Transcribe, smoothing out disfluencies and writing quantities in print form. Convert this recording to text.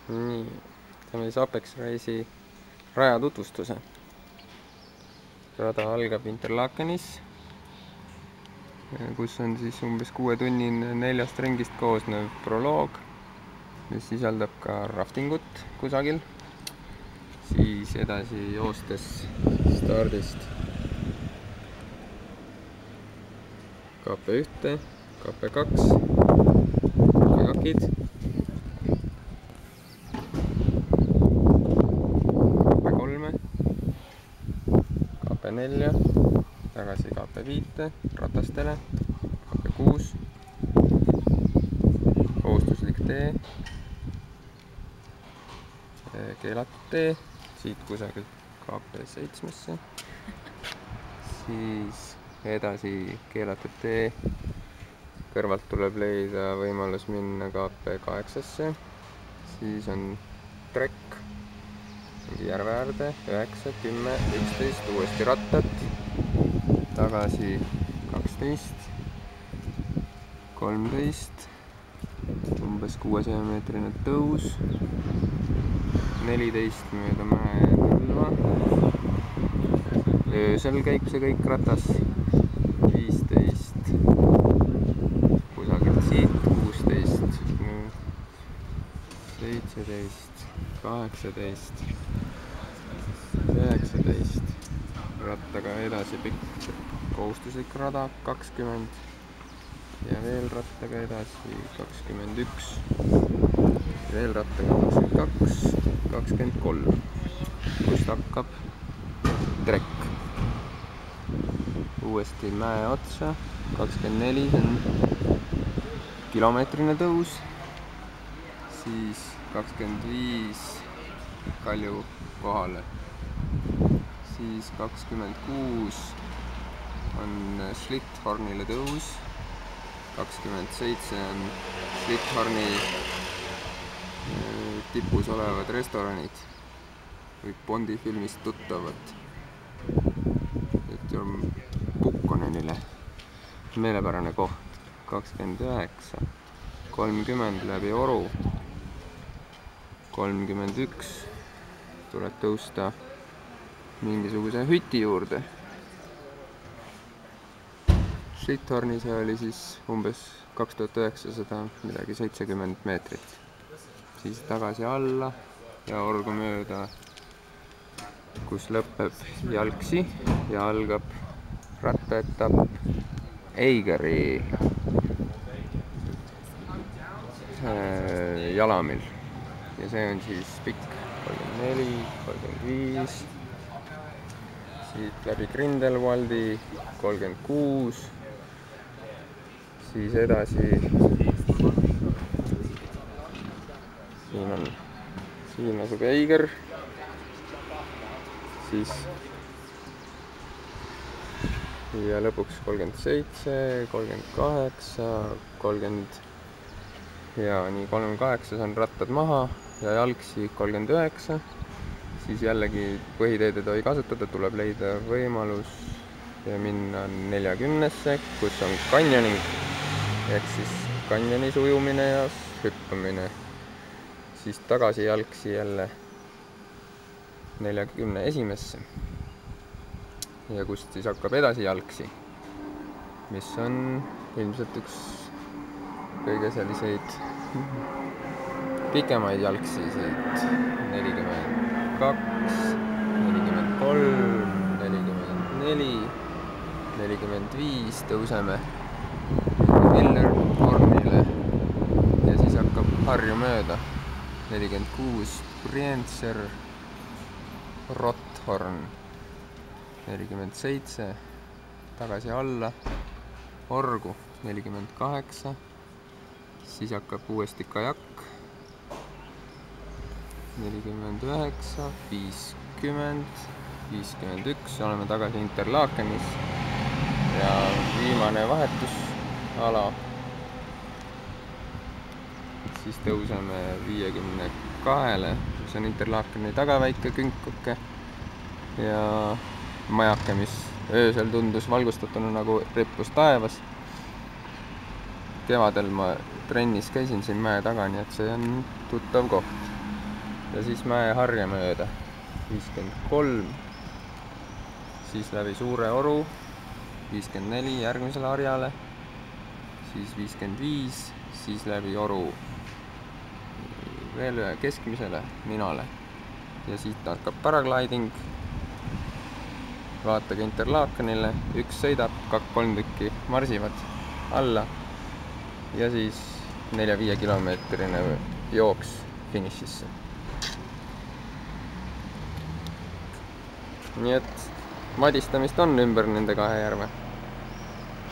Nii, teeme siis Apex Race'i raja tutvustuse. Rada algab Interlakenis, kus on siis umbes 6-tunnine 4 ringist koosnev proloog, mis sisaldab ka raftingut kusagil. Siis edasi joostes stardist KP1, KP2, KP2-id, KP3, KP4, tagasi KP5 ratastele, KP6, kohustuslik tee, keelatud tee, siit kusagilt KP7-sse, siis edasi keelatud tee, kõrvalt tuleb leida võimalus minna KP8-sse, siis on trekk järve äärde, 9, 10, 11, uuesti rattad, tagasi 12, 13, umbes 600-meetrine tõus, 14 mööda mäe-nõlva, öösel käib see kõik ratas, 15 kusagilt siit, 16, 17, 18, 19, rattaga edasi pikk kohustuslik rada, 20 ja veel rattaga edasi 21, veel rattaga 22, 23, kust hakkab trekk. Uuesti mäe otsa, 24, see on kilomeetrine tõus, siis 25 Kalju kohale, siis 26 on Slithornile tõus, 27 on Slithorni tipus olevad restoranid või Bondi filmist tuttavad, et on Pukkonenile meelepärane koht, 29, 30 läbi Oru, 31 tuleb tõusta mingisuguse hüti juurde. Slithornis oli siis umbes 2900 midagi 70 meetrit, siis tagasi alla ja Orgu mööda, kus lõpeb Jalksi ja algab rattaetapp Eigeri Jalamil ja see on siis pikk 34, 35, siit läbi Grindelwaldi 36, siis edasi siin asub Eiger, siis ja lõpuks 37, 38, 30 ja nii 38 on rattad maha ja Jalksi 39, siis jällegi põhiteed ei tohi kasutada, tuleb leida võimalus ja minna 40-sse, kus on kanjoning ehk siis kanjonis ujumine ja hüppamine, siis tagasi Jalksi jälle 41-sse ja kust siis hakkab edasi Jalksi, mis on ilmselt üks kõige selliseid pikemaid Jalksisid, 42, 43, 44, 45 tõuseme Villerhornile ja siis hakkab Harju mööda, 46 Brienzer, Rotthorn, 47 tagasi alla Orgu, 48, siis hakkab uuesti Kajak, 49, 50, 51, oleme tagasi Interlakenis ja viimane vahetusala, siis tõuseme 52-le, mis on Interlakeni taga väike künkuke ja majake, mis öösel tundus valgustatuna nagu rippus taevas. Kevadel ma trennis käisin siin mäe taga, nii et see on tuttav koht. ja siis mäeharja mööda 53, siis läbi Suure Oru 54 järgmisele harjale, siis 55, siis läbi Oru veel ühe keskmisele Minale ja siit hakkab paragliding. Vaatage Interlakenile, üks sõidab, 2-3 tükki marsivad alla ja siis 4-5 kilomeetrine jooks finišisse. Nii et madistamist on ümber nende 2 järve.